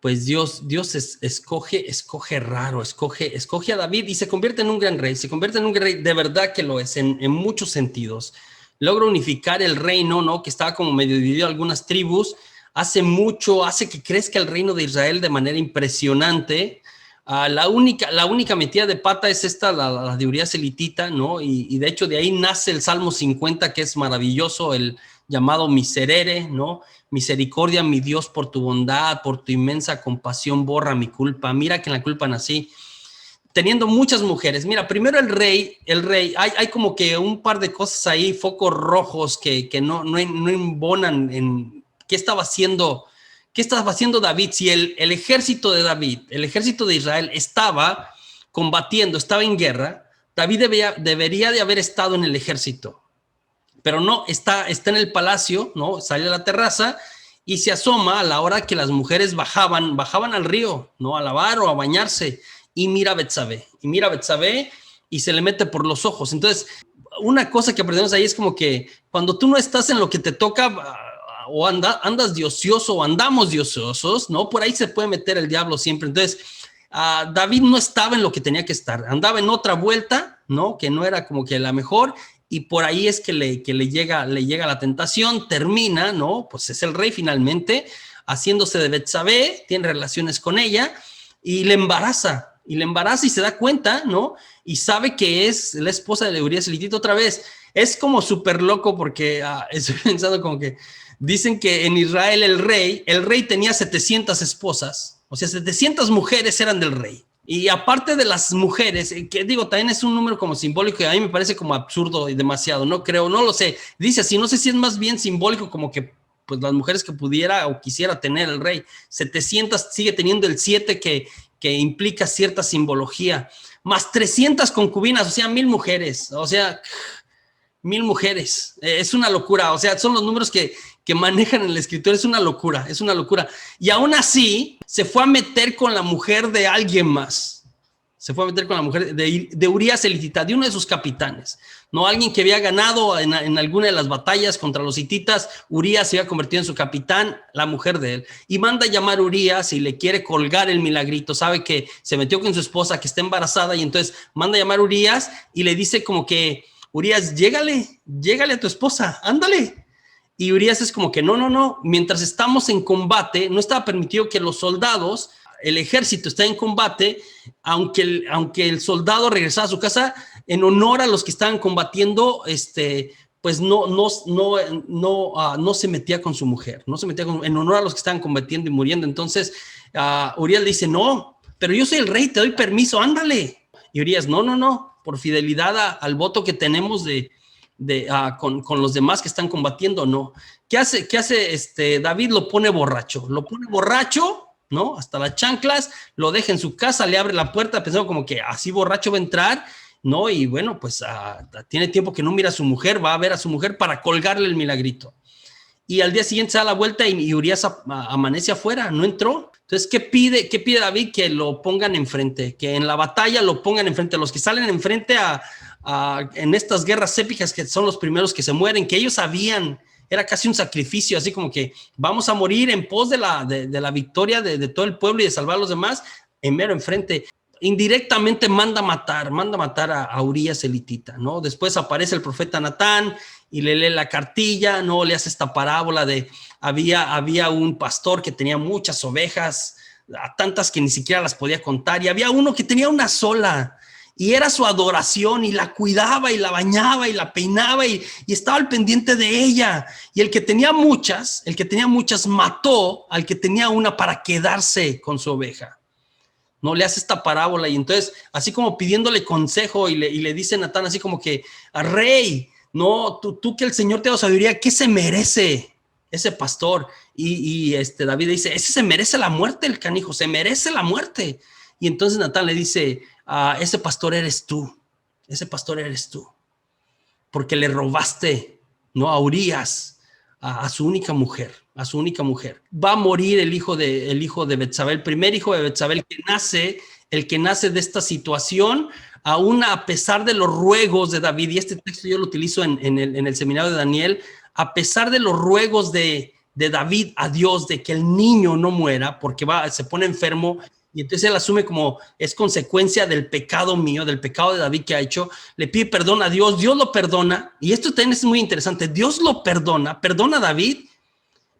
pues Dios escoge raro, escoge a David y se convierte en un gran rey, se convierte en un gran rey, de verdad que lo es, en muchos sentidos. Logra unificar el reino, ¿no? Que estaba como medio dividido en algunas tribus, hace que crezca el reino de Israel de manera impresionante. La única metida de pata es esta, la de Urías elitita, ¿no? Y de hecho de ahí nace el Salmo 50, que es maravilloso, el llamado Miserere, ¿no? Misericordia, mi Dios, por tu bondad, por tu inmensa compasión, borra mi culpa. Mira que en la culpa nací. Teniendo muchas mujeres. Mira, primero el rey, hay como que un par de cosas ahí, focos rojos que no embonan en qué estaba haciendo David. Si el ejército de David, el ejército de Israel estaba combatiendo, estaba en guerra, David debería de haber estado en el ejército. Pero no, está en el palacio, ¿no? Sale a la terraza y se asoma a la hora que las mujeres bajaban al río, ¿no? A lavar o a bañarse, y mira a Betsabé, y se le mete por los ojos. Entonces, una cosa que aprendemos ahí es como que cuando tú no estás en lo que te toca, o andas de ocioso, o andamos de ociosos, ¿no? Por ahí se puede meter el diablo siempre. Entonces, David no estaba en lo que tenía que estar, andaba en otra vuelta, ¿no? Que no era como que la mejor, y por ahí es que le llega la tentación, termina, ¿no? Pues es el rey finalmente, haciéndose de Betsabé, tiene relaciones con ella, y le embaraza y se da cuenta, ¿no? Y sabe que es la esposa de Urías elitita otra vez. Es como súper loco porque estoy pensando como que dicen que en Israel el rey tenía 700 esposas, o sea, 700 mujeres eran del rey. Y aparte de las mujeres, que digo, también es un número como simbólico y a mí me parece como absurdo y demasiado, no creo, no lo sé. Dice así, no sé si es más bien simbólico como que pues las mujeres que pudiera o quisiera tener el rey. 700 sigue teniendo el 7 que implica cierta simbología, más 300 concubinas, o sea, 1000 mujeres, o sea, 1000 mujeres. Es una locura, o sea, son los números que manejan en la escritura, es una locura. Y aún así, se fue a meter con la mujer de alguien más. Se fue a meter con la mujer de Urías elitita, de uno de sus capitanes, ¿no? Alguien que había ganado en alguna de las batallas contra los hititas. Urías se había convertido en su capitán, la mujer de él, y manda a llamar a Urías y le quiere colgar el milagrito. Sabe que se metió con su esposa, que está embarazada, y entonces manda a llamar a Urías y le dice como que, Urías, llégale a tu esposa, ándale. Y Urías es como que no, mientras estamos en combate, no estaba permitido que los soldados, el ejército está en combate, aunque el soldado regresara a su casa, en honor a los que estaban combatiendo, pues no se metía con su mujer, en honor a los que estaban combatiendo y muriendo. Entonces Urías le dice, no, pero yo soy el rey, te doy permiso, ándale. Y Urías, no, por fidelidad al voto que tenemos con los demás que están combatiendo, no. ¿Qué hace David? Lo pone borracho, ¿no? Hasta las chanclas, lo deja en su casa, le abre la puerta pensando como que así borracho va a entrar, ¿no? Y bueno, pues tiene tiempo que no mira a su mujer, va a ver a su mujer para colgarle el milagrito. Y al día siguiente se da la vuelta y Urías amanece afuera, no entró. Entonces, ¿qué pide David? Que lo pongan enfrente, que en la batalla lo pongan enfrente. Los que salen enfrente en estas guerras épicas, que son los primeros que se mueren, que ellos sabían, era casi un sacrificio, así como que vamos a morir en pos de la victoria de todo el pueblo y de salvar a los demás, enfrente. Indirectamente manda matar a Urías elitita, ¿no? Después aparece el profeta Natán y le lee la cartilla, ¿no? Le hace esta parábola de había un pastor que tenía muchas ovejas, a tantas que ni siquiera las podía contar, y había uno que tenía una sola, y era su adoración, y la cuidaba, y la bañaba, y la peinaba, y estaba al pendiente de ella. Y el que tenía muchas mató al que tenía una para quedarse con su oveja. No, le hace esta parábola, y entonces, así como pidiéndole consejo, y le dice Natán así como que, rey, no, tú que el Señor te da sabiduría, ¿qué se merece ese pastor? Y David dice, ese se merece la muerte, el canijo, se merece la muerte. Y entonces Natán le dice, ese pastor eres tú, porque le robaste, ¿no? A Urías, a su única mujer. Va a morir el hijo de Betsabé, el primer hijo de Betsabé, el que nace de esta situación, aún a pesar de los ruegos de David. Y este texto yo lo utilizo en el seminario de Daniel. A pesar de los ruegos de de David a Dios de que el niño no muera porque se pone enfermo, y entonces él asume como es consecuencia del pecado mío, del pecado de David que ha hecho, le pide perdón a Dios, Dios lo perdona, y esto también es muy interesante, Dios lo perdona a David,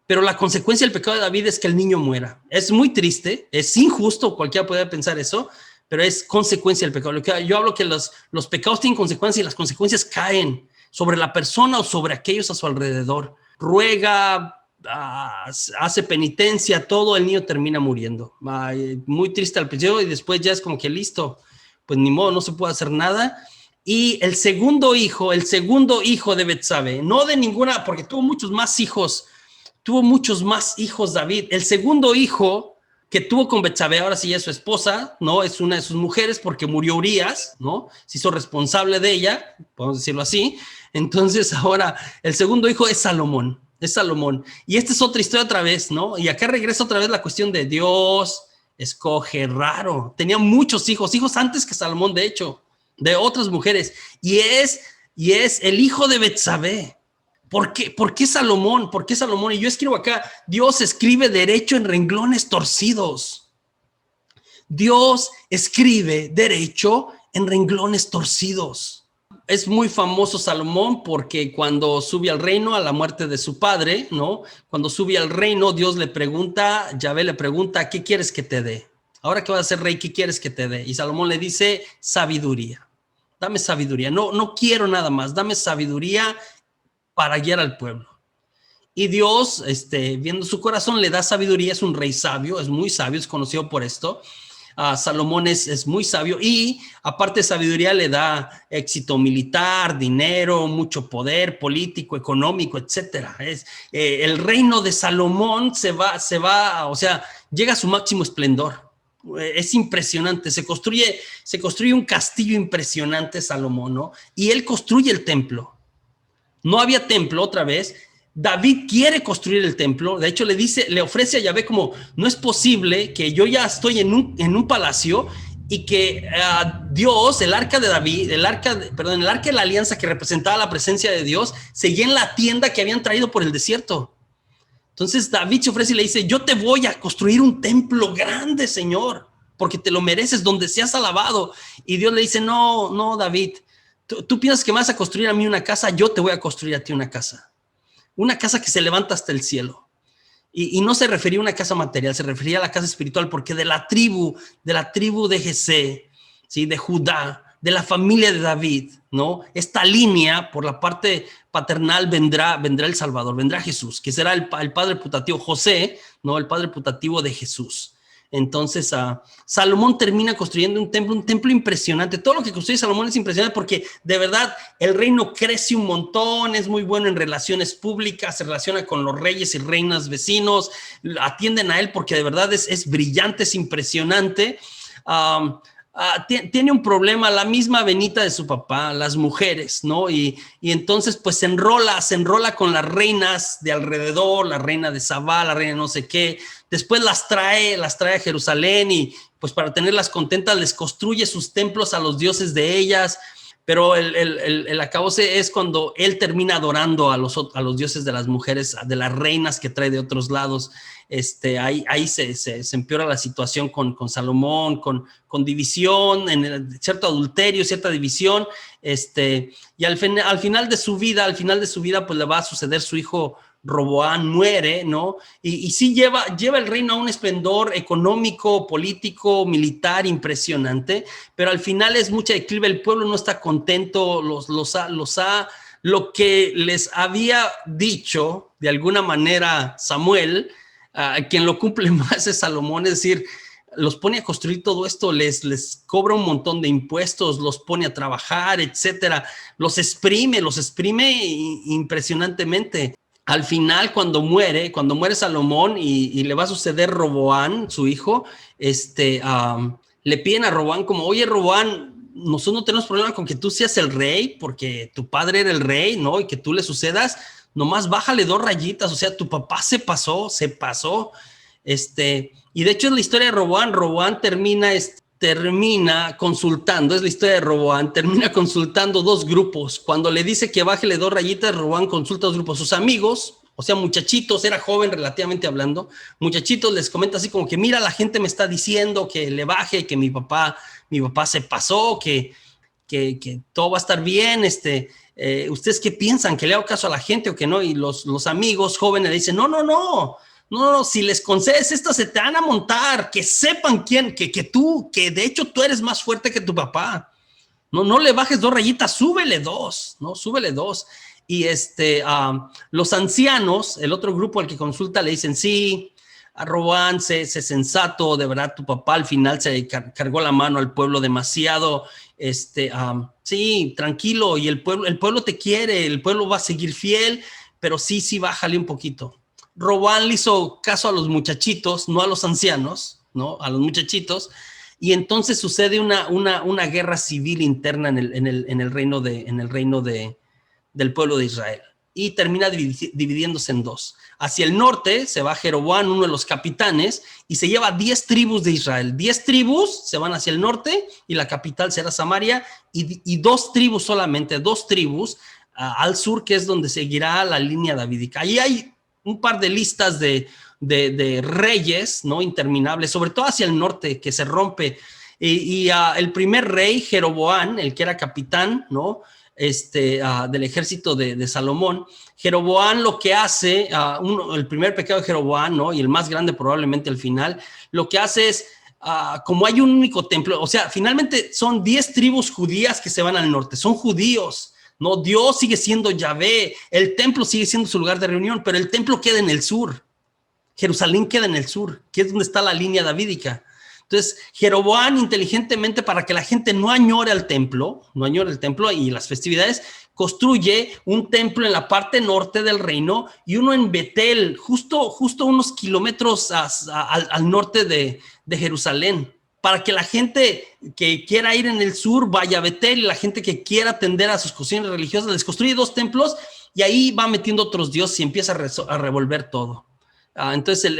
pero la consecuencia del pecado de David es que el niño muera. Es muy triste, es injusto, cualquiera puede pensar eso, pero es consecuencia del pecado. Yo hablo que los pecados tienen consecuencias y las consecuencias caen sobre la persona o sobre aquellos a su alrededor. Ruega, hace penitencia, todo, el niño termina muriendo. Muy triste al principio y después ya es como que listo, pues ni modo, no se puede hacer nada. Y el segundo hijo de Betsabe, no de ninguna, porque tuvo muchos más hijos David. El segundo hijo que tuvo con Betsabe, ahora sí es su esposa, ¿no? Es una de sus mujeres porque murió Urías, ¿no? Se hizo responsable de ella, podemos decirlo así. Entonces ahora el segundo hijo es Salomón. Y esta es otra historia otra vez, ¿no? Y acá regresa otra vez la cuestión de Dios escoge raro. Tenía muchos hijos antes que Salomón, de hecho, de otras mujeres. Y es el hijo de Betsabe. ¿Por qué Salomón? Y yo escribo acá, Dios escribe derecho en renglones torcidos. Dios escribe derecho en renglones torcidos. Es muy famoso Salomón porque cuando sube al reino a la muerte de su padre, ¿no? Cuando sube al reino, Dios le pregunta, Yahvé le pregunta, ¿qué quieres que te dé? Ahora que vas a ser rey, ¿qué quieres que te dé? Y Salomón le dice, sabiduría. Dame sabiduría. No quiero nada más. Dame sabiduría para guiar al pueblo. Y Dios, viendo su corazón, le da sabiduría. Es un rey sabio, es muy sabio, es conocido por esto. Salomón es muy sabio y aparte de sabiduría le da éxito militar, dinero, mucho poder político, económico, etcétera. El reino de Salomón se va, o sea, llega a su máximo esplendor. Es impresionante, se construye un castillo impresionante Salomón, ¿no? Y él construye el templo. No había templo otra vez. David quiere construir el templo. De hecho, le ofrece a Yahvé como, no es posible que yo ya estoy en un palacio y que Dios, el arca de David, el arca de la alianza que representaba la presencia de Dios, seguía en la tienda que habían traído por el desierto. Entonces David se ofrece y le dice, yo te voy a construir un templo grande, Señor, porque te lo mereces, donde seas alabado. Y Dios le dice, no, David, tú piensas que me vas a construir a mí una casa, yo te voy a construir a ti una casa que se levanta hasta el cielo. Y no se refería a una casa material, se refería a la casa espiritual, porque de la tribu de Jesé, ¿sí? De Judá, de la familia de David, ¿no? Esta línea, por la parte paternal, vendrá el Salvador, vendrá Jesús, que será el padre putativo, José, ¿no? El padre putativo de Jesús. Entonces, Salomón termina construyendo un templo impresionante. Todo lo que construye Salomón es impresionante porque de verdad el reino crece un montón, es muy bueno en relaciones públicas, se relaciona con los reyes y reinas vecinos, atienden a él porque de verdad es brillante, es impresionante. Tiene un problema, la misma venita de su papá, las mujeres, ¿no? Y entonces pues se enrola con las reinas de alrededor, la reina de Sabá, la reina no sé qué. Después las trae a Jerusalén y pues para tenerlas contentas les construye sus templos a los dioses de ellas, pero el acabose es cuando él termina adorando a los dioses de las mujeres, de las reinas que trae de otros lados. Ahí se empeora la situación con Salomón, con división, cierto adulterio, cierta división, y al final de su vida pues le va a suceder su hijo Roboán, muere, ¿no? Y sí lleva el reino a un esplendor económico, político, militar impresionante, pero al final es mucha declive, el pueblo no está contento, lo que les había dicho de alguna manera Samuel, quien lo cumple más es Salomón, es decir, los pone a construir todo esto, les cobra un montón de impuestos, los pone a trabajar, etcétera, los exprime impresionantemente. Al final, cuando muere Salomón y le va a suceder Roboán, su hijo, le piden a Roboán como, oye, Roboán, nosotros no tenemos problema con que tú seas el rey, porque tu padre era el rey, ¿no? Y que tú le sucedas, nomás bájale 2 rayitas, o sea, tu papá se pasó. Y de hecho es la historia de Roboán. Roboán termina consultando, es la historia de Roboán, termina consultando 2 grupos. Cuando le dice que bájele 2 rayitas, Roboán consulta a 2 grupos, sus amigos, O sea, muchachitos, era joven relativamente hablando, muchachitos les comenta así como que, mira, la gente me está diciendo que le baje, que mi papá se pasó, que todo va a estar bien, ¿ustedes qué piensan? ¿Que le hago caso a la gente o que no? Y los amigos jóvenes le dicen, no, si les concedes estas se te van a montar, que sepan quién, que de hecho tú eres más fuerte que tu papá. No le bajes 2 rayitas, súbele 2, ¿no? Súbele 2. Y los ancianos, el otro grupo al que consulta, le dicen, sí, a Robán, sé sensato, de verdad tu papá al final se cargó la mano al pueblo demasiado, sí, tranquilo, y el pueblo te quiere, el pueblo va a seguir fiel, pero sí, bájale un poquito. Robán le hizo caso a los muchachitos, no a los ancianos, ¿no? A los muchachitos, y entonces sucede una guerra civil interna en el reino del pueblo de Israel, y termina dividiéndose en 2. Hacia el norte se va Jeroboam, uno de los capitanes, y se lleva 10 tribus de Israel. 10 tribus se van hacia el norte, y la capital será Samaria, y 2 tribus solamente, 2 tribus al sur, que es donde seguirá la línea davídica. Ahí hay un par de listas de reyes, ¿no? Interminables, sobre todo hacia el norte, que se rompe. Y el primer rey, Jeroboam, el que era capitán, ¿no? Del ejército de Salomón. Jeroboam lo que hace, el primer pecado de Jeroboam, ¿no? Y el más grande probablemente al final, lo que hace es, como hay un único templo, o sea, finalmente son 10 tribus judías que se van al norte, son judíos, ¿no? Dios sigue siendo Yahvé, el templo sigue siendo su lugar de reunión, pero el templo queda en el sur, Jerusalén queda en el sur, que es donde está la línea davídica. Entonces, Jeroboam inteligentemente, para que la gente no añore el templo y las festividades, construye un templo en la parte norte del reino y uno en Betel, justo unos kilómetros al norte de Jerusalén, para que la gente que quiera ir en el sur vaya a Betel, y la gente que quiera atender a sus costumbres religiosas les construye 2 templos, y ahí va metiendo otros dioses y empieza a revolver todo. Entonces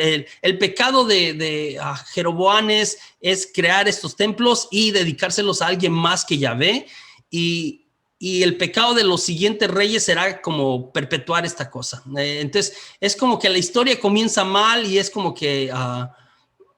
el pecado de Jeroboam es crear estos templos y dedicárselos a alguien más que Yahvé, y el pecado de los siguientes reyes será como perpetuar esta cosa. Entonces es como que la historia comienza mal, y es como que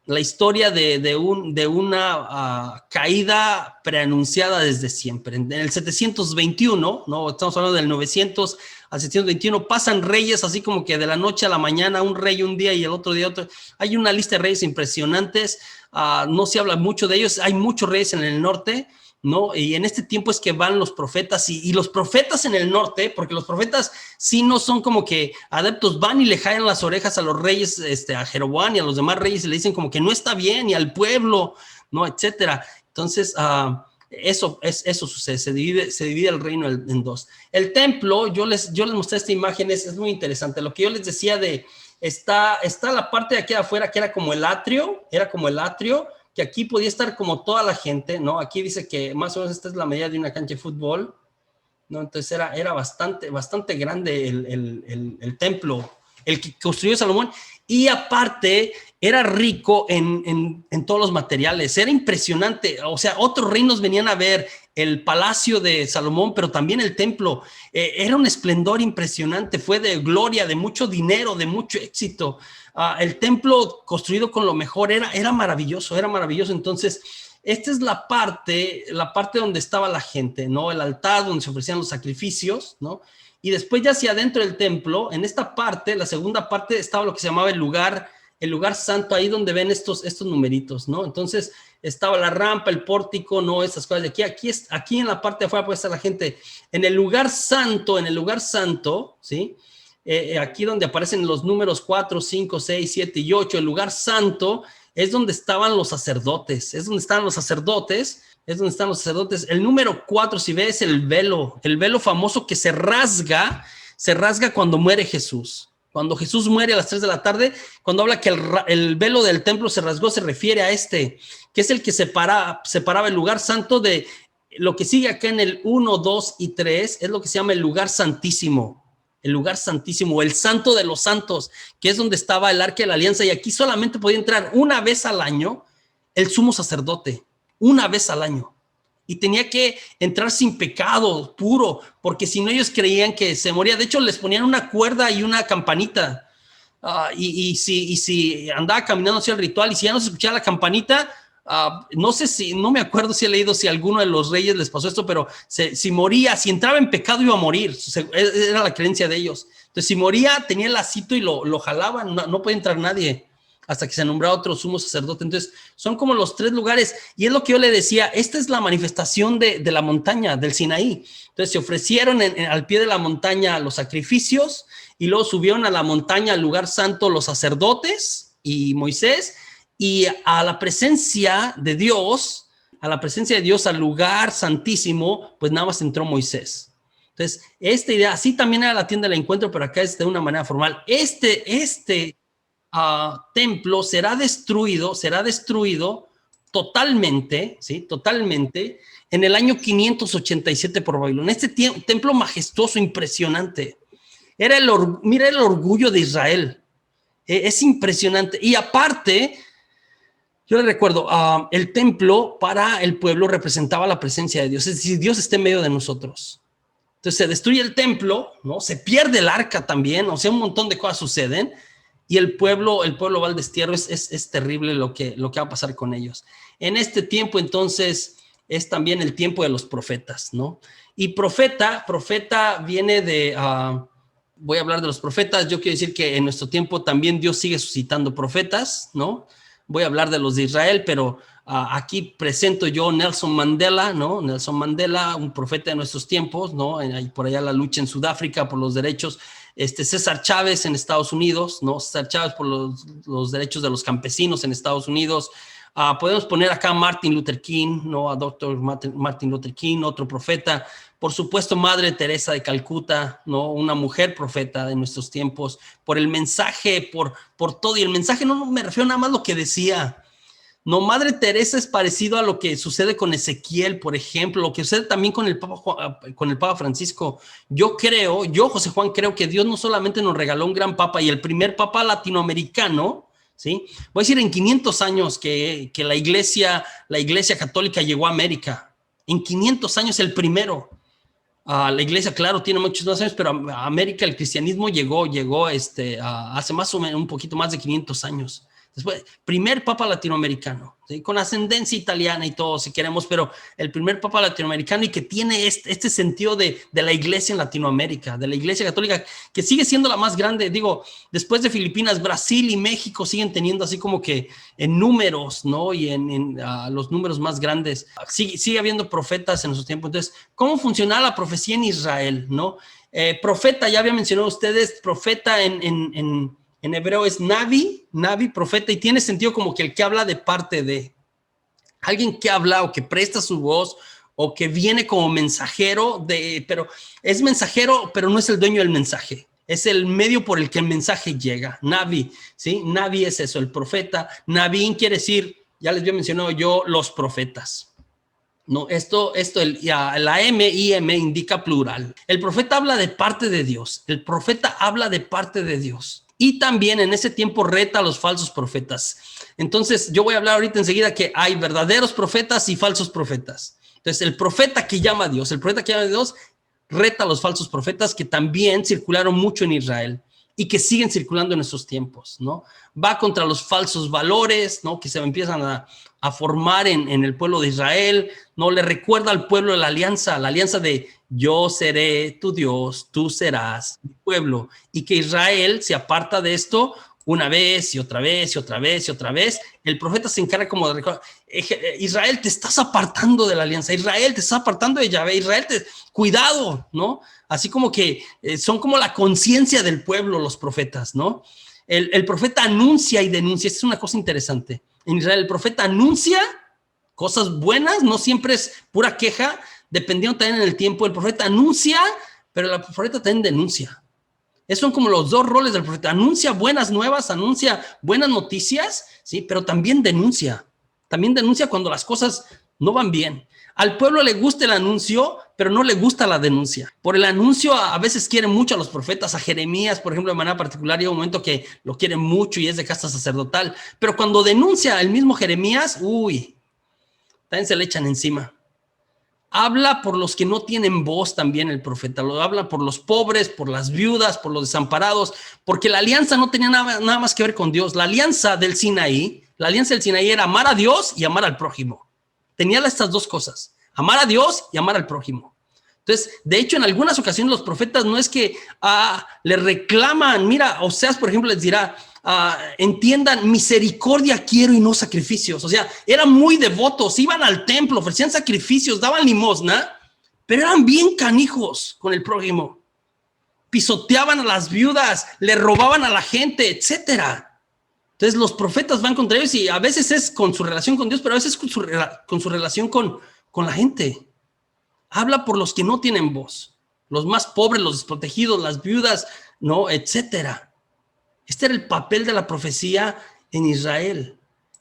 la historia de una caída preanunciada desde siempre. En el 721, ¿no? Estamos hablando del 900 al 721, pasan reyes así como que de la noche a la mañana, un rey un día y el otro día otro. Hay una lista de reyes impresionantes, no se habla mucho de ellos, hay muchos reyes en el norte, ¿no? Y en este tiempo es que van los profetas, y los profetas en el norte, porque los profetas sí no son como que adeptos, van y le jalan las orejas a los reyes, a Jeroboam y a los demás reyes, y le dicen como que no está bien, y al pueblo, ¿no? Etcétera. Entonces, eso sucede, se divide el reino en 2. El templo, yo les mostré esta imagen, es muy interesante. Lo que yo les decía está la parte de aquí afuera, que era como el atrio, que aquí podía estar como toda la gente, ¿no? Aquí dice que más o menos esta es la medida de una cancha de fútbol, ¿no? Entonces era bastante grande el templo, el que construyó Salomón, y aparte era rico en todos los materiales, era impresionante. O sea, otros reinos venían a ver el palacio de Salomón, pero también el templo. Era un esplendor impresionante, fue de gloria, de mucho dinero, de mucho éxito. El templo construido con lo mejor era maravilloso. Entonces, esta es la parte donde estaba la gente, ¿no? El altar donde se ofrecían los sacrificios, ¿no? Y después ya hacia adentro del templo, en esta parte, la segunda parte, estaba lo que se llamaba el lugar santo, ahí donde ven estos numeritos, ¿no? Entonces estaba la rampa, el pórtico, ¿no? Esas cosas de aquí en la parte de afuera puede estar la gente. En el lugar santo, ¿sí? Aquí donde aparecen los números 4, 5, 6, 7 y 8, el lugar santo es donde estaban los sacerdotes, El número 4, si ves, el velo famoso que se rasga cuando muere Jesús. Cuando Jesús muere a las 3 de la tarde, cuando habla que el velo del templo se rasgó, se refiere a que es el que separaba el lugar santo de lo que sigue acá en el 1, 2 y 3, es lo que se llama el lugar santísimo. El santo de los santos, que es donde estaba el arca de la alianza, y aquí solamente podía entrar una vez al año el sumo sacerdote, una vez al año. y tenía que entrar sin pecado, puro, porque si no ellos creían que se moría. De hecho, les ponían una cuerda y una campanita. Si andaba caminando hacia el ritual y si ya no se escuchaba la campanita, no me acuerdo si he leído si a alguno de los reyes les pasó esto, pero si moría, si entraba en pecado iba a morir. Era la creencia de ellos. Entonces, si moría, tenía el lacito y lo jalaban, no podía entrar nadie hasta que se nombraba otro sumo sacerdote. Entonces, son como los 3 lugares, y es lo que yo le decía, esta es la manifestación de la montaña, del Sinaí. Entonces, se ofrecieron al pie de la montaña los sacrificios, y luego subieron a la montaña, al lugar santo, los sacerdotes y Moisés, y a la presencia de Dios, al lugar santísimo, pues nada más entró Moisés. Entonces, esta idea, así también era la tienda del encuentro, pero acá es de una manera formal. Este templo será destruido totalmente, ¿sí? Totalmente, en el año 587 por Babilonia. Este templo majestuoso, impresionante. Mira el orgullo de Israel. Es impresionante. Y aparte, yo le recuerdo, el templo para el pueblo representaba la presencia de Dios. Es decir, Dios está en medio de nosotros. Entonces se destruye el templo, ¿no? Se pierde el arca también, o sea, un montón de cosas suceden. Y el pueblo va al destierro. Es terrible lo que va a pasar con ellos. En este tiempo, entonces, es también el tiempo de los profetas, ¿no? Y profeta viene de, voy a hablar de los profetas. Yo quiero decir que en nuestro tiempo también Dios sigue suscitando profetas, ¿no? Voy a hablar de los de Israel, pero aquí presento yo Nelson Mandela, ¿no? Nelson Mandela, un profeta de nuestros tiempos, ¿no? Hay por allá la lucha en Sudáfrica por los derechos. César Chávez en Estados Unidos, ¿no? César Chávez por los derechos de los campesinos en Estados Unidos. Podemos poner acá a Martin Luther King, ¿no? A Dr. Martin Luther King, otro profeta. Por supuesto, Madre Teresa de Calcuta, ¿no? Una mujer profeta de nuestros tiempos, por el mensaje, por todo. Y el mensaje no me refiero nada más a lo que decía. No, Madre Teresa es parecido a lo que sucede con Ezequiel, por ejemplo, lo que sucede también con el Papa Francisco. Yo, José Juan, creo que Dios no solamente nos regaló un gran papa y el primer papa latinoamericano, ¿sí? Voy a decir en 500 años que la iglesia católica llegó a América. En 500 años el primero. La iglesia, claro, tiene muchos más años, pero a América el cristianismo llegó hace más o menos un poquito más de 500 años. Después, primer papa latinoamericano, ¿sí? Con ascendencia italiana y todo, si queremos, pero el primer papa latinoamericano y que tiene este sentido de la iglesia en Latinoamérica, de la iglesia católica, que sigue siendo la más grande. Digo, después de Filipinas, Brasil y México siguen teniendo así como que en números, ¿no? Y en los números más grandes. Sigue habiendo profetas en esos tiempos. Entonces, ¿cómo funciona la profecía en Israel, no? Profeta, ya había mencionado ustedes, profeta en hebreo es Navi, profeta, y tiene sentido como que el que habla de parte de alguien que habla o que presta su voz o que viene como mensajero, pero es mensajero, pero no es el dueño del mensaje. Es el medio por el que el mensaje llega. Navi, ¿sí? Navi es eso, el profeta. Navín quiere decir, ya les había mencionado yo, los profetas. No, la M-I-M indica plural. El profeta habla de parte de Dios. El profeta habla de parte de Dios. Y también en ese tiempo reta a los falsos profetas. Entonces, yo voy a hablar ahorita enseguida que hay verdaderos profetas y falsos profetas. Entonces, el profeta que llama a Dios, reta a los falsos profetas que también circularon mucho en Israel y que siguen circulando en estos tiempos, ¿no? Va contra los falsos valores, ¿no? Que se empiezan a formar en el pueblo de Israel, ¿no? Le recuerda al pueblo la alianza de yo seré tu Dios, tú serás mi pueblo, y que Israel se aparta de esto una vez y otra vez y otra vez y otra vez. El profeta se encarga como de recordar, Israel, te estás apartando de la alianza, Israel, te estás apartando de Yahvé, Israel, cuidado, ¿no? Así como que son como la conciencia del pueblo los profetas, ¿no? El profeta anuncia y denuncia. Esta es una cosa interesante. En Israel el profeta anuncia cosas buenas, no siempre es pura queja, dependiendo también en el tiempo. El profeta anuncia, pero el profeta también denuncia. Esos son como los dos roles del profeta. Anuncia buenas nuevas, anuncia buenas noticias, ¿sí? Pero también denuncia. También denuncia cuando las cosas no van bien. Al pueblo le gusta el anuncio, pero no le gusta la denuncia. Por el anuncio a veces quieren mucho a los profetas, a Jeremías, por ejemplo, de manera particular, hay un momento que lo quieren mucho y es de casta sacerdotal. Pero cuando denuncia el mismo Jeremías, también se le echan encima. Habla por los que no tienen voz también el profeta. Lo habla por los pobres, por las viudas, por los desamparados, porque la alianza no tenía nada más que ver con Dios. La alianza del Sinaí era amar a Dios y amar al prójimo. Tenía estas dos cosas, amar a Dios y amar al prójimo. Entonces, de hecho, en algunas ocasiones los profetas no es que le reclaman, mira, Oseas, por ejemplo, les dirá, entiendan, misericordia quiero y no sacrificios. O sea, eran muy devotos, iban al templo, ofrecían sacrificios, daban limosna, pero eran bien canijos con el prójimo. Pisoteaban a las viudas, le robaban a la gente, etcétera. Entonces, los profetas van contra ellos y a veces es con su relación con Dios, pero a veces con su relación con la gente. Habla por los que no tienen voz, los más pobres, los desprotegidos, las viudas, ¿no? Etcétera. Este era el papel de la profecía en Israel.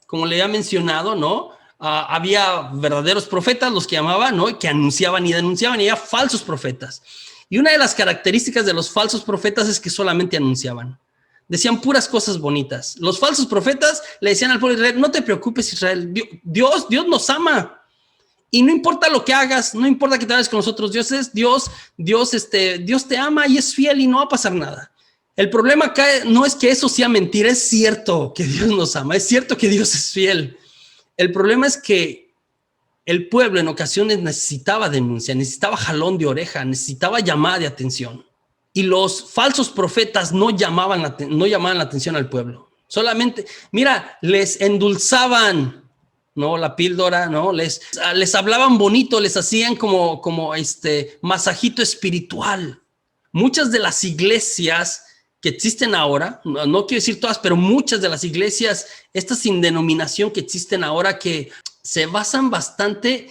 Como le había mencionado, ¿no? Había verdaderos profetas, los que llamaban, ¿no? Que anunciaban y denunciaban, y había falsos profetas. Y una de las características de los falsos profetas es que solamente anunciaban. Decían puras cosas bonitas. Los falsos profetas le decían al pueblo de Israel, no te preocupes, Israel, Dios nos ama. Y no importa lo que hagas, no importa que te hagas con nosotros, Dios te ama y es fiel y no va a pasar nada. El problema acá no es que eso sea mentira, es cierto que Dios nos ama, es cierto que Dios es fiel. El problema es que el pueblo en ocasiones necesitaba denuncia, necesitaba jalón de oreja, necesitaba llamada de atención. Y los falsos profetas no llamaban la atención al pueblo. Solamente, mira, les endulzaban, ¿no? La píldora, ¿no? Les hablaban bonito, les hacían como masajito espiritual. Muchas de las iglesias que existen ahora, no quiero decir todas, pero muchas de las iglesias, estas sin denominación que existen ahora, que se basan bastante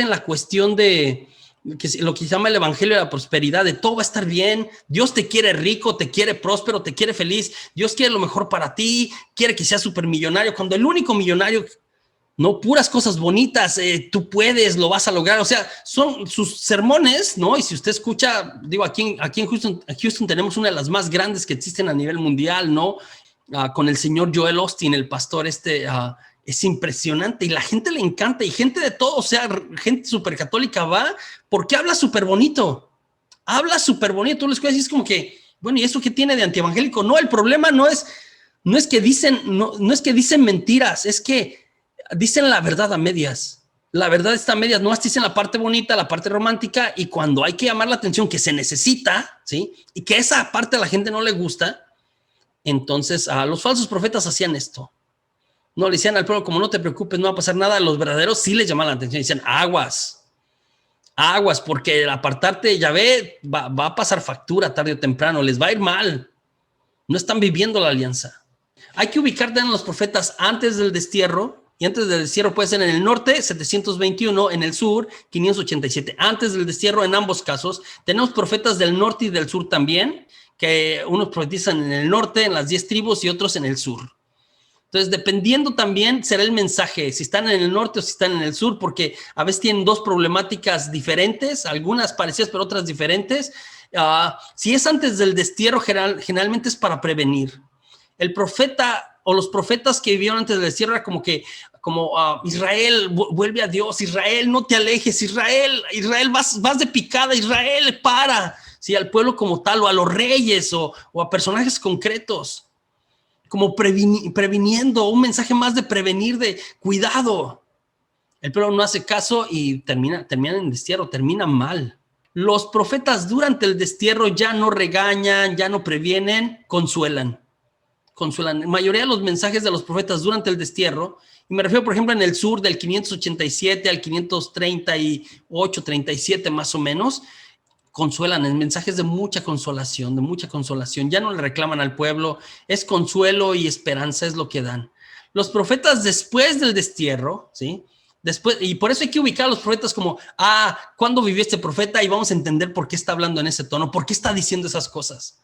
en la cuestión de lo que se llama el evangelio de la prosperidad, de todo va a estar bien, Dios te quiere rico, te quiere próspero, te quiere feliz, Dios quiere lo mejor para ti, quiere que seas supermillonario, cuando el único millonario, no, puras cosas bonitas, tú puedes, lo vas a lograr, o sea, son sus sermones, ¿no? Y si usted escucha, digo, aquí en Houston tenemos una de las más grandes que existen a nivel mundial, ¿no? Con el señor Joel Osteen, el pastor es impresionante y la gente le encanta y gente de todo, o sea, gente súper católica va porque habla súper bonito, tú lo escuchas y es como que, bueno, ¿y eso qué tiene de antievangélico? No, el problema no es que dicen mentiras, es que dicen la verdad a medias. La verdad está a medias, no dicen la parte bonita, la parte romántica, y cuando hay que llamar la atención que se necesita, ¿sí? Y que esa parte a la gente no le gusta, entonces los falsos profetas hacían esto. No le decían al pueblo, como no te preocupes, no va a pasar nada. Los verdaderos sí les llamaban la atención, decían aguas, porque el apartarte de Yahvé va a pasar factura tarde o temprano, les va a ir mal. No están viviendo la alianza. Hay que ubicarte en los profetas antes del destierro. Y antes del destierro puede ser en el norte, 721, en el sur, 587. Antes del destierro, en ambos casos, tenemos profetas del norte y del sur también, que unos profetizan en el norte, en las 10 tribus, y otros en el sur. Entonces, dependiendo también será el mensaje, si están en el norte o si están en el sur, porque a veces tienen dos problemáticas diferentes, algunas parecidas, pero otras diferentes. Si es antes del destierro, generalmente es para prevenir. El profeta o los profetas que vivieron antes del destierro era como Israel, vuelve a Dios, Israel, no te alejes, Israel, vas de picada, Israel, para, ¿sí? Al pueblo como tal, o a los reyes, o a personajes concretos, como previniendo, un mensaje más de prevenir, de cuidado. El pueblo no hace caso y termina en destierro, termina mal. Los profetas durante el destierro ya no regañan, ya no previenen, consuelan. La mayoría de los mensajes de los profetas durante el destierro, y me refiero, por ejemplo, en el sur del 587 al 538, 37 más o menos, consuelan en mensajes de mucha consolación, ya no le reclaman al pueblo, es consuelo y esperanza, es lo que dan. Los profetas después del destierro, ¿sí? Después, y por eso hay que ubicar a los profetas como, ¿cuándo vivió este profeta? Y vamos a entender por qué está hablando en ese tono, por qué está diciendo esas cosas.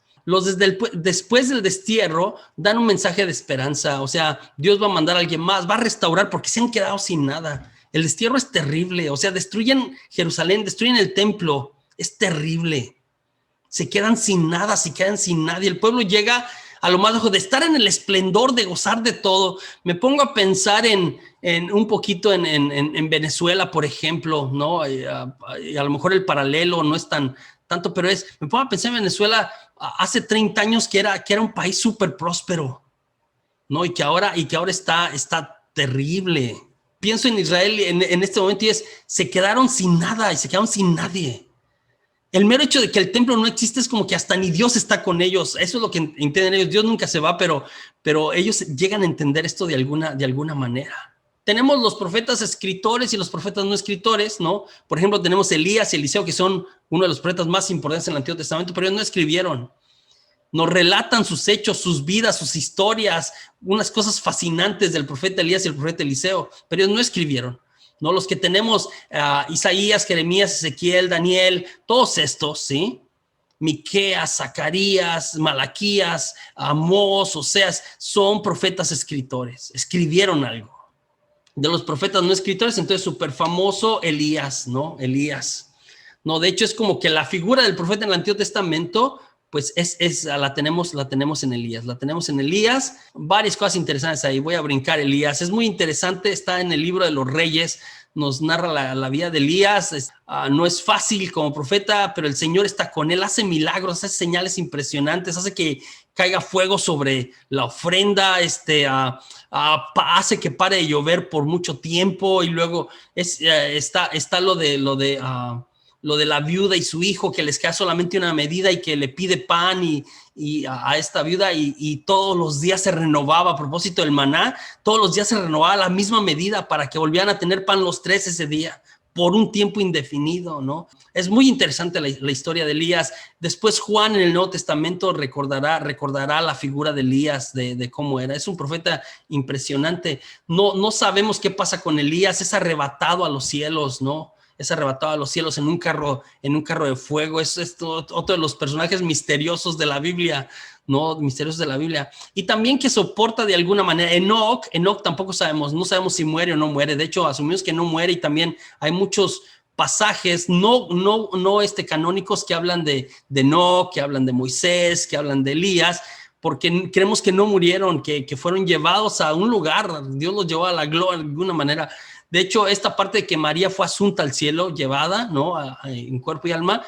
Después del destierro dan un mensaje de esperanza, o sea, Dios va a mandar a alguien más, va a restaurar porque se han quedado sin nada. El destierro es terrible, o sea, destruyen Jerusalén, destruyen el templo, es terrible. Se quedan sin nada, se quedan sin nadie. El pueblo llega a lo más lejos, de estar en el esplendor, de gozar de todo. Me pongo a pensar en un poquito en Venezuela, por ejemplo, ¿no? Y a lo mejor el paralelo no es tanto, pero me pongo a pensar en Venezuela hace 30 años que era un país súper próspero, ¿no? Y que ahora está terrible. Pienso en Israel en este momento y se quedaron sin nada y se quedaron sin nadie. El mero hecho de que el templo no existe es como que hasta ni Dios está con ellos. Eso es lo que entienden ellos. Dios nunca se va, pero ellos llegan a entender esto de alguna manera. Tenemos los profetas escritores y los profetas no escritores, ¿no? Por ejemplo, tenemos Elías y Eliseo, que son uno de los profetas más importantes en el Antiguo Testamento, pero ellos no escribieron. Nos relatan sus hechos, sus vidas, sus historias, unas cosas fascinantes del profeta Elías y el profeta Eliseo, pero ellos no escribieron. ¿No? Los que tenemos, Isaías, Jeremías, Ezequiel, Daniel, todos estos, ¿sí? Miqueas, Zacarías, Malaquías, Amós, Oseas, son profetas escritores, escribieron algo. De los profetas no escritores, entonces súper famoso Elías, ¿no? Elías. No, de hecho es como que la figura del profeta en el Antiguo Testamento, pues la tenemos en Elías. La tenemos en Elías. Varias cosas interesantes ahí. Voy a brincar Elías. Es muy interesante. Está en el libro de los Reyes. Nos narra la vida de Elías. No es fácil como profeta, pero el Señor está con él. Hace milagros, hace señales impresionantes. Hace que caiga fuego sobre la ofrenda. Hace que pare de llover por mucho tiempo. Y luego está lo de la viuda y su hijo, que les queda solamente una medida y que le pide pan y a esta viuda y todos los días se renovaba, a propósito del maná, todos los días se renovaba la misma medida para que volvieran a tener pan los tres ese día, por un tiempo indefinido, ¿no? Es muy interesante la historia de Elías. Después Juan en el Nuevo Testamento recordará la figura de Elías, de cómo era. Es un profeta impresionante. No sabemos qué pasa con Elías, es arrebatado a los cielos, ¿no? Es arrebatado a los cielos en un carro de fuego. Es otro de los personajes misteriosos de la Biblia, ¿no? Misteriosos de la Biblia. Y también que soporta de alguna manera. Enoc tampoco sabemos, no sabemos si muere o no muere. De hecho, asumimos que no muere, y también hay muchos pasajes no canónicos que hablan de Enoc, que hablan de Moisés, que hablan de Elías, porque creemos que no murieron, que fueron llevados a un lugar. Dios los llevó a la gloria de alguna manera. De hecho, esta parte de que María fue asunta al cielo, llevada, ¿no? En cuerpo y alma,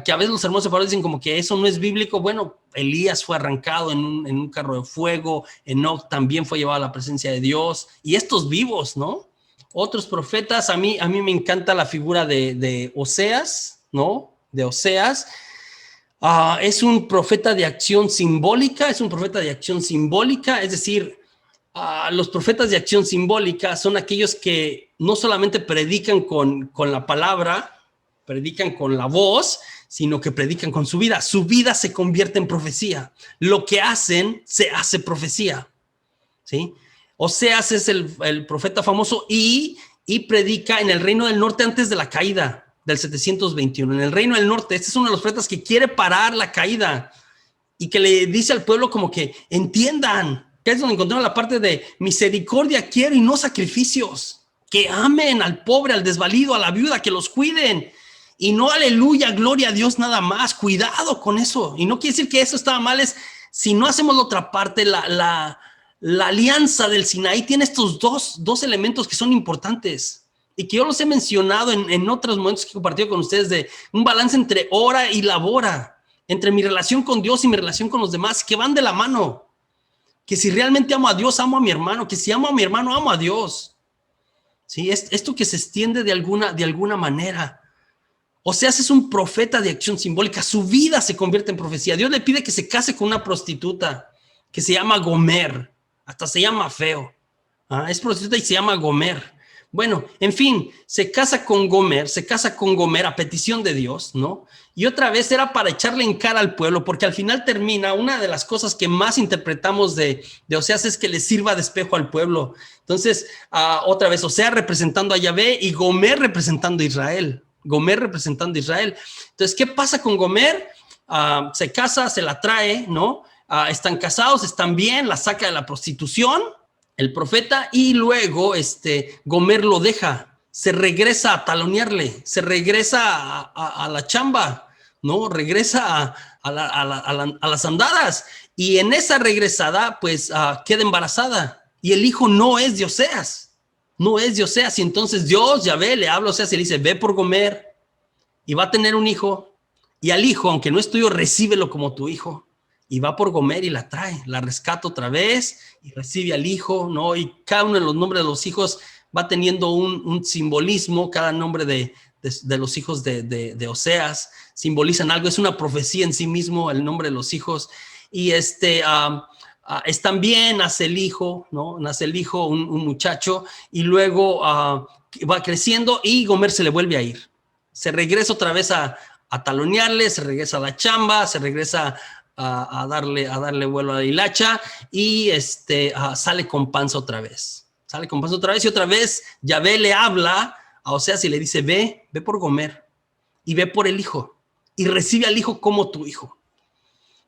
que a veces los hermanos separados dicen como que eso no es bíblico. Bueno, Elías fue arrancado en un carro de fuego, Enoc también fue llevado a la presencia de Dios, y estos vivos, ¿no? Otros profetas, a mí me encanta la figura de Oseas, ¿no? De Oseas. Es un profeta de acción simbólica, es decir, los profetas de acción simbólica son aquellos que no solamente predican con la palabra, predican con la voz, sino que predican con su vida. Su vida se convierte en profecía. Lo que hacen se hace profecía, ¿sí? Oseas es el profeta famoso y predica en el reino del norte antes de la caída del 721. En el reino del norte, este es uno de los profetas que quiere parar la caída y que le dice al pueblo como que entiendan, que es donde encontramos la parte de misericordia quiero y no sacrificios, que amen al pobre, al desvalido, a la viuda, que los cuiden, y no aleluya, gloria a Dios nada más. Cuidado con eso. Y no quiere decir que eso estaba mal, es si no hacemos la otra parte. La alianza del Sinaí tiene estos dos elementos que son importantes y que yo los he mencionado en otros momentos que he compartido con ustedes, de un balance entre ora y labora, entre mi relación con Dios y mi relación con los demás, que van de la mano. Que si realmente amo a Dios, amo a mi hermano. Que si amo a mi hermano, amo a Dios. ¿Sí? Esto que se extiende de alguna manera. Oseas es un profeta de acción simbólica. Su vida se convierte en profecía. Dios le pide que se case con una prostituta que se llama Gomer. Hasta se llama feo. Es prostituta y se llama Gomer. Bueno, en fin, se casa con Gomer a petición de Dios, ¿no? Y otra vez era para echarle en cara al pueblo, porque al final termina, una de las cosas que más interpretamos de Oseas es que le sirva de espejo al pueblo. Entonces, otra vez, Oseas representando a Yahvé y Gomer representando a Israel. Entonces, ¿qué pasa con Gomer? Se casa, se la trae, ¿no? Están casados, están bien, la saca de la prostitución el profeta, y luego Gomer lo deja, se regresa a talonearle, se regresa a la chamba, ¿no? Regresa a las andadas. Y en esa regresada, pues queda embarazada. Y el hijo no es de Oseas. No es de Oseas. Y entonces Dios, Yahvé, le habla a Oseas y le dice, ve por Gomer y va a tener un hijo. Y al hijo, aunque no es tuyo, recíbelo como tu hijo. Y va por Gomer y la trae, la rescata otra vez y recibe al hijo, ¿no? Y cada uno de los nombres de los hijos va teniendo un simbolismo. Cada nombre de los hijos de Oseas simbolizan algo. Es una profecía en sí mismo el nombre de los hijos. Y están bien, nace el hijo, ¿no? Nace el hijo, un muchacho, y luego va creciendo y Gomer se le vuelve a ir. Se regresa otra vez a talonearle, se regresa a la chamba, se regresa a darle vuelo a la hilacha y sale con panza otra vez. Sale con panza otra vez y otra vez Yahvé le habla a Oseas y le dice, ve por Gomer y ve por el hijo y recibe al hijo como tu hijo.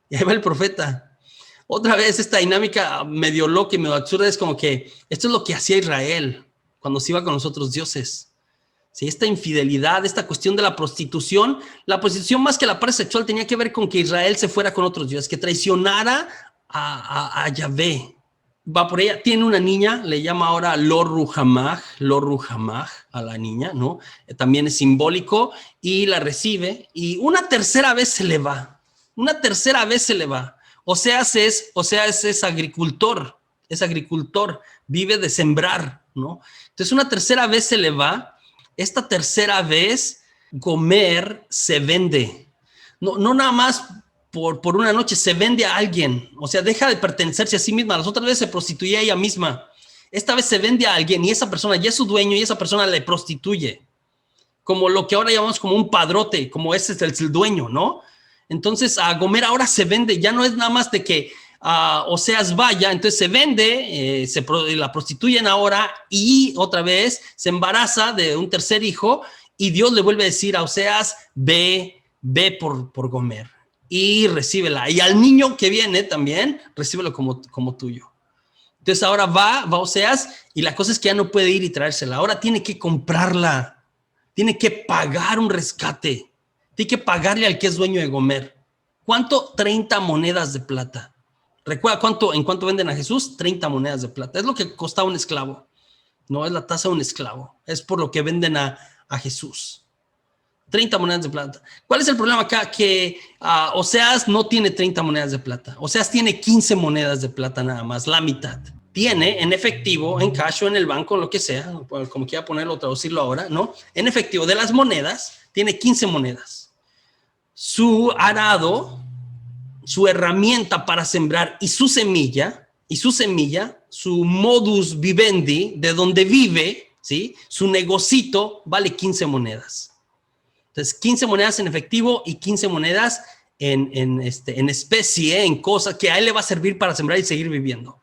Y ahí va el profeta. Otra vez esta dinámica medio loca y medio absurda es como que esto es lo que hacía Israel cuando se iba con los otros dioses. ¿Sí? Esta infidelidad, esta cuestión de la prostitución más que la parte sexual tenía que ver con que Israel se fuera con otros dioses, que traicionara a Yahvé. Va por ella, tiene una niña, le llama ahora Lo Ruhamah a la niña, ¿no? También es simbólico y la recibe y una tercera vez se le va. Oseas es agricultor, vive de sembrar, ¿no? Entonces una tercera vez se le va. Esta tercera vez Gomer se vende, no nada más por una noche, se vende a alguien, o sea, deja de pertenecerse a sí misma. Las otras veces se prostituía a ella misma, esta vez se vende a alguien y esa persona ya es su dueño y esa persona le prostituye, como lo que ahora llamamos como un padrote, como ese es el dueño, ¿no? Entonces a Gomer ahora se vende, ya no es nada más de que Oseas vaya, entonces se vende, la prostituyen ahora y otra vez se embaraza de un tercer hijo y Dios le vuelve a decir a Oseas, ve por Gomer y recíbela. Y al niño que viene también, recíbelo como tuyo. Entonces ahora va Oseas y la cosa es que ya no puede ir y traérsela, ahora tiene que comprarla, tiene que pagar un rescate, tiene que pagarle al que es dueño de Gomer. ¿Cuánto? 30 monedas de plata. ¿Recuerda en cuánto venden a Jesús? 30 monedas de plata. Es lo que costaba un esclavo. No es la tasa de un esclavo. Es por lo que venden a Jesús. 30 monedas de plata. ¿Cuál es el problema acá? Que Oseas no tiene 30 monedas de plata. Oseas tiene 15 monedas de plata nada más, la mitad. Tiene en efectivo, en cash o en el banco, lo que sea, como quiera ponerlo o traducirlo ahora, ¿no? En efectivo de las monedas, tiene 15 monedas. Su arado, su herramienta para sembrar y su semilla, su modus vivendi, de donde vive, ¿sí? Su negocito vale 15 monedas. Entonces, 15 monedas en efectivo y 15 monedas en especie, en cosas que a él le va a servir para sembrar y seguir viviendo.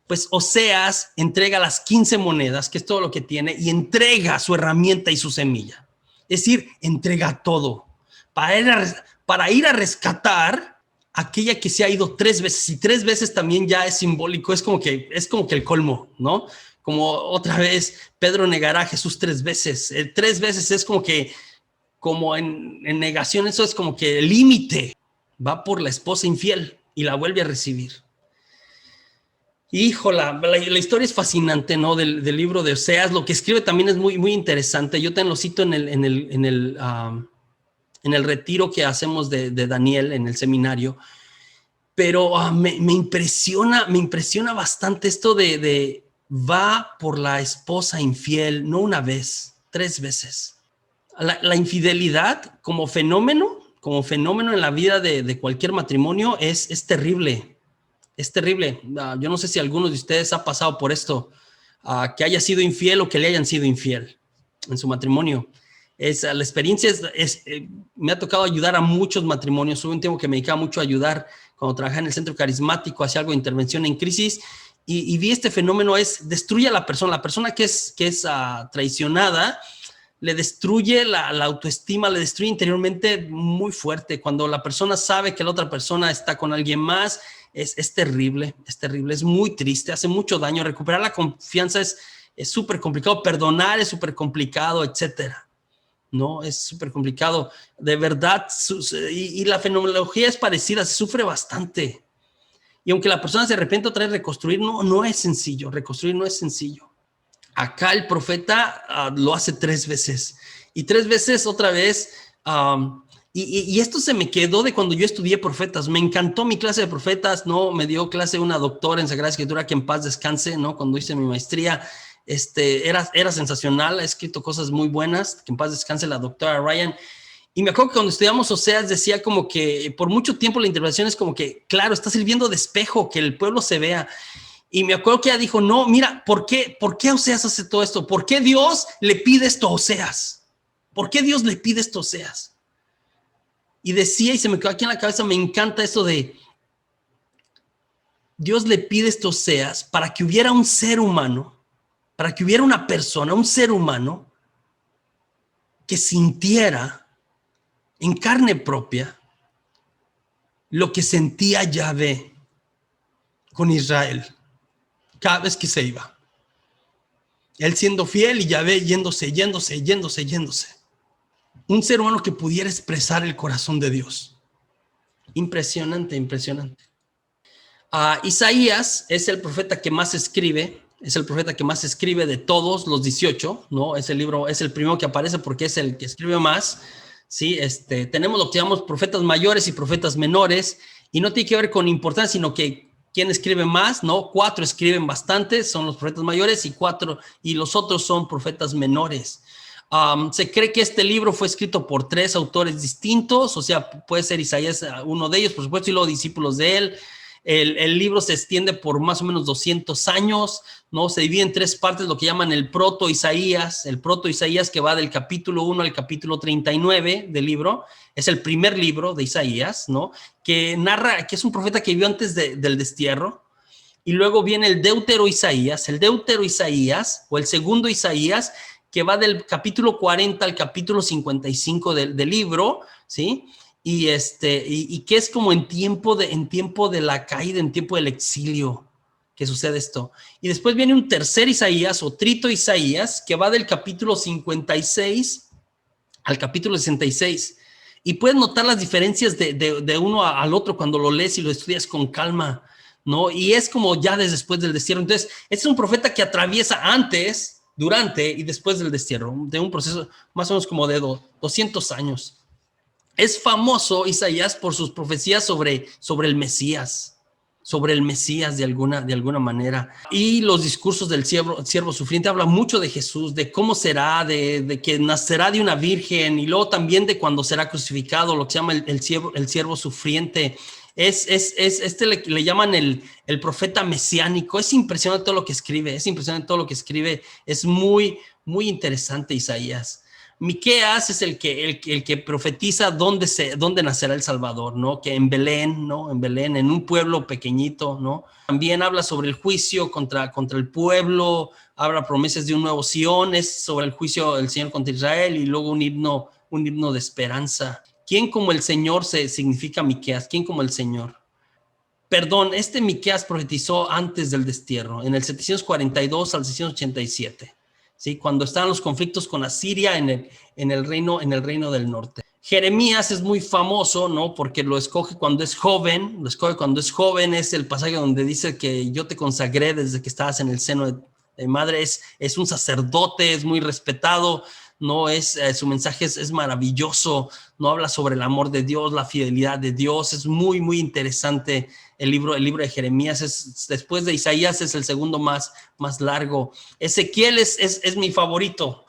Pues Oseas entrega las 15 monedas, que es todo lo que tiene, y entrega su herramienta y su semilla. Es decir, entrega todo para ir a rescatar aquella que se ha ido 3 veces, y 3 veces también ya es simbólico, es como que el colmo, ¿no? Como otra vez Pedro negará a Jesús 3 veces. 3 veces es como en negación, eso es como que el límite. Va por la esposa infiel y la vuelve a recibir. Híjola, la historia es fascinante, ¿no? Del libro de Oseas. Lo que escribe también es muy, muy interesante. Yo te lo cito en el retiro que hacemos de Daniel en el seminario, pero me impresiona bastante esto de va por la esposa infiel, no una vez, 3 veces. La infidelidad como fenómeno en la vida de cualquier matrimonio es terrible. Es terrible. Yo no sé si alguno de ustedes ha pasado por esto, que haya sido infiel o que le hayan sido infiel en su matrimonio. La experiencia me ha tocado ayudar a muchos matrimonios. Hubo un tiempo que me dedicaba mucho a ayudar cuando trabajaba en el centro carismático, hacía algo de intervención en crisis y vi este fenómeno, destruye a la persona que es traicionada, le destruye la autoestima, le destruye interiormente muy fuerte. Cuando la persona sabe que la otra persona está con alguien más, es terrible, es muy triste, hace mucho daño. Recuperar la confianza es súper complicado, perdonar es súper complicado, etcétera, ¿no? Es súper complicado. De verdad, y la fenomenología es parecida, se sufre bastante. Y aunque la persona se arrepiente otra vez, reconstruir no es sencillo, reconstruir no es sencillo. Acá el profeta lo hace 3 veces, y 3 veces otra vez, y esto se me quedó de cuando yo estudié profetas. Me encantó mi clase de profetas, ¿no? Me dio clase una doctora en Sagrada Escritura, que en paz descanse, ¿no? Cuando hice mi maestría, era sensacional, ha escrito cosas muy buenas, que en paz descanse la doctora Ryan. Y me acuerdo que cuando estudiamos Oseas decía como que por mucho tiempo la interpretación es como que, claro, está sirviendo de espejo, que el pueblo se vea. Y me acuerdo que ella dijo, no, mira, ¿por qué Oseas hace todo esto? ¿Por qué Dios le pide esto a Oseas? ¿Por qué Dios le pide esto a Oseas? Y decía, y se me quedó aquí en la cabeza, me encanta eso de, Dios le pide esto a Oseas para que hubiera un ser humano, para que hubiera una persona, un ser humano, que sintiera en carne propia lo que sentía Yahvé con Israel cada vez que se iba. Él siendo fiel y Yahvé yéndose. Un ser humano que pudiera expresar el corazón de Dios. Impresionante. Isaías es el profeta que más escribe, de todos los 18, ¿no? Ese libro es el primero que aparece porque es el que escribe más. Sí, tenemos lo que llamamos profetas mayores y profetas menores, y no tiene que ver con importancia, sino que quién escribe más, ¿no? 4 escriben bastante, son los profetas mayores, y los otros son profetas menores. Se cree que este libro fue escrito por 3 autores distintos, o sea, puede ser Isaías uno de ellos, por supuesto, y los discípulos de él. El libro se extiende por más o menos 200 años, ¿no? Se divide en 3 partes, lo que llaman el proto-Isaías, que va del capítulo 1 al capítulo 39 del libro. Es el primer libro de Isaías, ¿no? Que narra, que es un profeta que vivió antes del destierro. Y luego viene el Deutero-Isaías, o el segundo Isaías, que va del capítulo 40 al capítulo 55 del libro, ¿sí? Y que es como en tiempo de la caída, en tiempo del exilio, que sucede esto. Y después viene un tercer Isaías, o trito Isaías, que va del capítulo 56 al capítulo 66. Y puedes notar las diferencias de uno al otro cuando lo lees y lo estudias con calma, ¿no? Y es como ya después del destierro. Entonces, es un profeta que atraviesa antes, durante y después del destierro, de un proceso más o menos como de 200 años. Es famoso Isaías por sus profecías sobre el Mesías, de alguna manera. Y los discursos del siervo sufriente hablan mucho de Jesús, de cómo será, de que nacerá de una virgen, y luego también de cuando será crucificado, lo que se llama el siervo sufriente. Le llaman el profeta mesiánico. Es impresionante todo lo que escribe, es muy, muy interesante Isaías. Miqueas es el que profetiza dónde nacerá el Salvador, ¿no? Que en Belén, ¿no? En un pueblo pequeño, ¿no? También habla sobre el juicio contra el pueblo, habla promesas de un nuevo Sión, es sobre el juicio del Señor contra Israel, y luego un himno de esperanza. ¿Quién como el Señor significa Miqueas? ¿Quién como el Señor? Perdón, Miqueas profetizó antes del destierro, en el 742 al 687. ¿Sí? Cuando estaban los conflictos con Asiria en el reino del norte. Jeremías es muy famoso, ¿no? Porque lo escoge cuando es joven. Es el pasaje donde dice que yo te consagré desde que estabas en el seno de madre. Es un sacerdote, es muy respetado, ¿no? Su mensaje es maravilloso, no habla sobre el amor de Dios, la fidelidad de Dios. Es muy, muy interesante el libro de Jeremías. Después de Isaías es el segundo más largo. Ezequiel es mi favorito.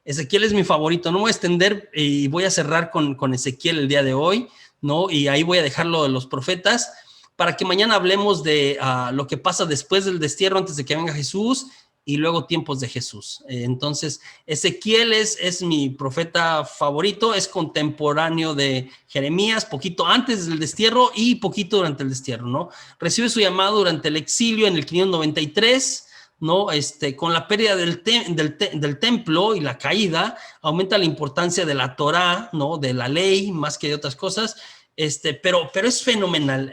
No voy a extender y voy a cerrar con Ezequiel el día de hoy, ¿no? Y ahí voy a dejarlo de los profetas para que mañana hablemos de lo que pasa después del destierro, antes de que venga Jesús, y luego tiempos de Jesús. Entonces, Ezequiel es mi profeta favorito, es contemporáneo de Jeremías, poquito antes del destierro y poquito durante el destierro, ¿no? Recibe su llamado durante el exilio en el 593, ¿no? Con la pérdida del templo y la caída, aumenta la importancia de la Torá, ¿no? De la ley, más que de otras cosas, pero es fenomenal.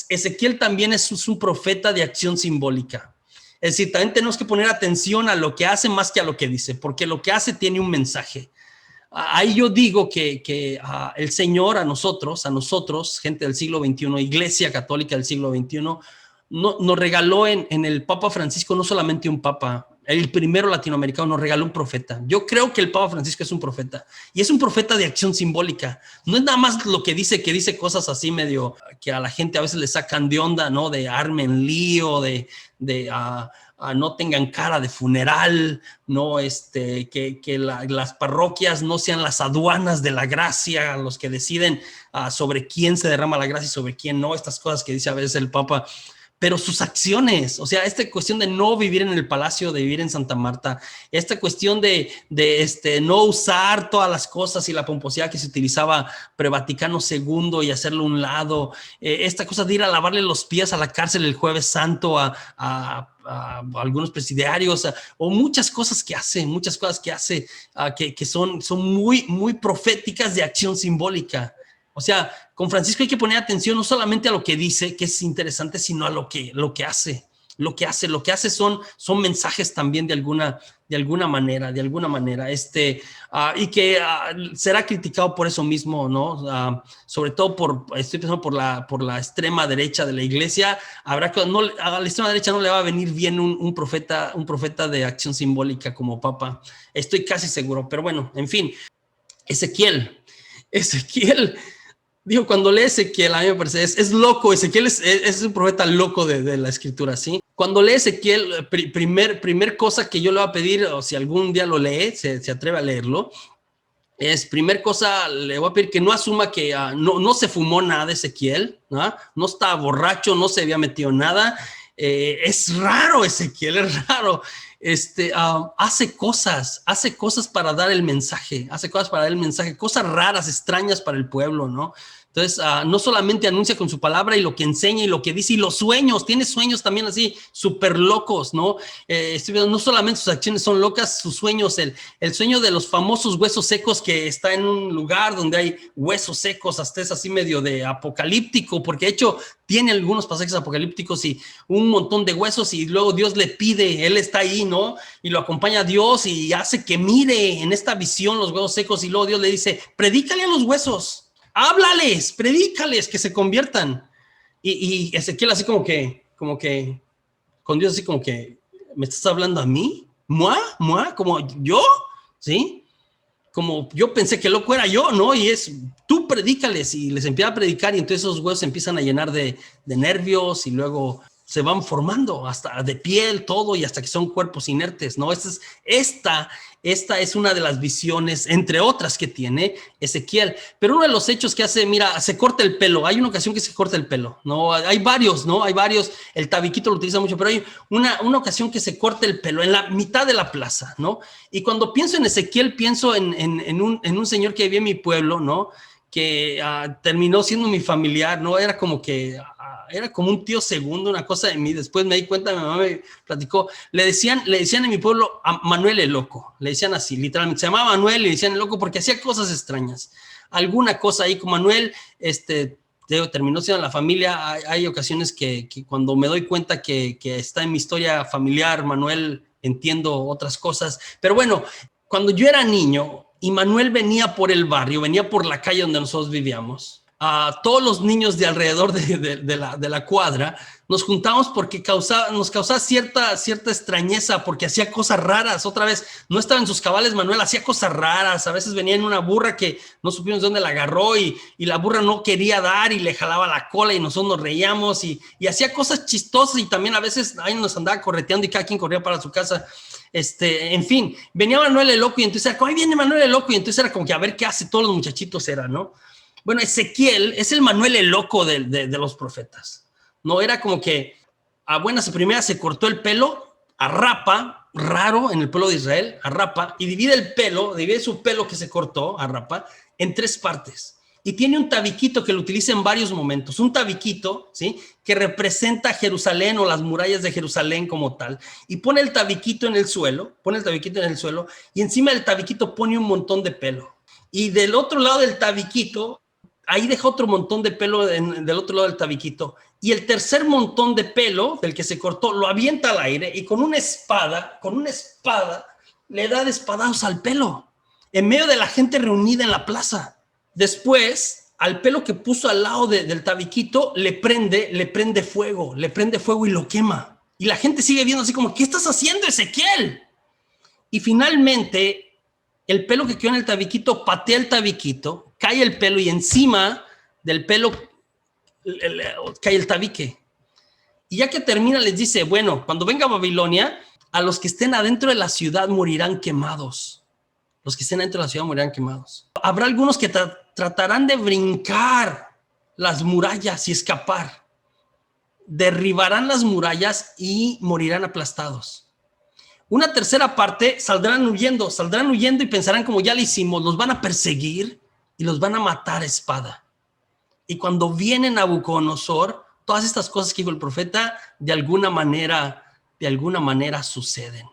Ezequiel también es un profeta de acción simbólica. Es decir, también tenemos que poner atención a lo que hace más que a lo que dice, porque lo que hace tiene un mensaje. Ahí yo digo que el Señor a nosotros, gente del siglo XXI, Iglesia Católica del siglo XXI, nos regaló en el Papa Francisco no solamente un papa, el primero latinoamericano, nos regaló un profeta. Yo creo que el Papa Francisco es un profeta, y es un profeta de acción simbólica. No es nada más lo que dice cosas así medio que a la gente a veces le sacan de onda, ¿no? De armen lío, de no tengan cara de funeral, no, las parroquias no sean las aduanas de la gracia, los que deciden sobre quién se derrama la gracia y sobre quién no, estas cosas que dice a veces el Papa. Pero sus acciones, o sea, esta cuestión de no vivir en el palacio, de vivir en Santa Marta, esta cuestión de no usar todas las cosas y la pomposidad que se utilizaba pre-Vaticano II y hacerlo a un lado, esta cosa de ir a lavarle los pies a la cárcel el Jueves Santo a algunos presidiarios, o muchas cosas que hace, que son muy, muy proféticas de acción simbólica. O sea, con Francisco hay que poner atención no solamente a lo que dice, que es interesante, sino a lo que hace. Lo que hace son mensajes también de alguna manera, y que será criticado por eso mismo, ¿no? Sobre todo estoy pensando por la extrema derecha de la iglesia. A la extrema derecha no le va a venir bien un profeta de acción simbólica como papa. Estoy casi seguro, pero bueno, en fin. Ezequiel. Digo, cuando lee Ezequiel, a mí me parece, es loco. Ezequiel es un profeta loco de la escritura, ¿sí? Cuando lee Ezequiel, primer cosa que yo le voy a pedir, o si algún día lo lee, se atreve a leerlo, primer cosa, le voy a pedir que no asuma que no se fumó nada Ezequiel, no estaba borracho, no se había metido nada. Es raro Ezequiel, es raro. Hace cosas para dar el mensaje, cosas raras, extrañas para el pueblo, ¿no? Entonces, no solamente anuncia con su palabra y lo que enseña y lo que dice, y los sueños, tiene sueños también así súper locos, ¿no? No solamente sus acciones son locas, sus sueños, el sueño de los famosos huesos secos, que está en un lugar donde hay huesos secos, hasta es así medio de apocalíptico, porque de hecho tiene algunos pasajes apocalípticos y un montón de huesos, y luego Dios le pide, él está ahí, ¿no? Y lo acompaña a Dios y hace que mire en esta visión los huesos secos, y luego Dios le dice, predícale a los huesos, háblales, predícales que se conviertan. Y Ezequiel así como que con Dios así como que, ¿me estás hablando a mí? ¿Moi? ¿Como yo? ¿Sí? Como yo pensé que loco era yo, ¿no? Y tú predícales, y les empieza a predicar, y entonces esos huesos se empiezan a llenar de nervios, y luego se van formando hasta de piel, todo, y hasta que son cuerpos inertes, ¿no? Esta es una de las visiones, entre otras, que tiene Ezequiel. Pero uno de los hechos que hace, mira, se corta el pelo. Hay una ocasión que se corta el pelo, ¿no? Hay varios, ¿no? Hay varios. El tabiquito lo utiliza mucho, pero hay una ocasión que se corta el pelo en la mitad de la plaza, ¿no? Y cuando pienso en Ezequiel, pienso en un señor que vivía en mi pueblo, ¿no? Que terminó siendo mi familiar, ¿no? Era como un tío segundo, una cosa de mí. Después me di cuenta, mi mamá me platicó, le decían en mi pueblo a Manuel el Loco, le decían así, literalmente, se llamaba Manuel y le decían el Loco porque hacía cosas extrañas. Alguna cosa ahí con Manuel, terminó siendo la familia. Hay ocasiones que cuando me doy cuenta que está en mi historia familiar, Manuel, entiendo otras cosas. Pero bueno, cuando yo era niño y Manuel venía por el barrio, venía por la calle donde nosotros vivíamos, todos los niños de alrededor de la cuadra nos juntamos porque nos causaba cierta extrañeza, porque hacía cosas raras. Otra vez, no estaba en sus cabales Manuel, hacía cosas raras. A veces venía en una burra que no supimos dónde la agarró, y la burra no quería dar y le jalaba la cola, y nosotros nos reíamos, y hacía cosas chistosas, y también a veces ahí nos andaba correteando y cada quien corría para su casa. En fin, venía Manuel el Loco, y entonces era como, ahí viene Manuel el Loco, y entonces era como que a ver qué hace todos los muchachitos, ¿no? Bueno, Ezequiel es el Manuel el Loco de los profetas. No era como que a buenas y primeras se cortó el pelo, arrapa, raro en el pueblo de Israel, arrapa, y divide su pelo que se cortó, arrapa, en 3 partes. Y tiene un tabiquito que lo utiliza en varios momentos, un tabiquito, ¿sí?, que representa Jerusalén o las murallas de Jerusalén como tal, y pone el tabiquito en el suelo, y encima del tabiquito pone un montón de pelo. Y del otro lado del tabiquito ahí deja otro montón de pelo del otro lado del tabiquito. Y el tercer montón de pelo del que se cortó lo avienta al aire y con una espada, le da de espadazos al pelo en medio de la gente reunida en la plaza. Después, al pelo que puso al lado del tabiquito le prende fuego y lo quema. Y la gente sigue viendo así como, ¿qué estás haciendo, Ezequiel? Y finalmente, el pelo que quedó en el tabiquito patea el tabiquito, cae el pelo y encima del pelo cae el tabique. Y ya que termina les dice, bueno, cuando venga Babilonia, a los que estén adentro de la ciudad morirán quemados. Los que estén adentro de la ciudad morirán quemados. Habrá algunos que tratarán de brincar las murallas y escapar. Derribarán las murallas y morirán aplastados. Una tercera parte saldrán huyendo y pensarán como ya lo hicimos, los van a perseguir y los van a matar a espada. Y cuando viene Nabucodonosor, todas estas cosas que dijo el profeta, de alguna manera suceden.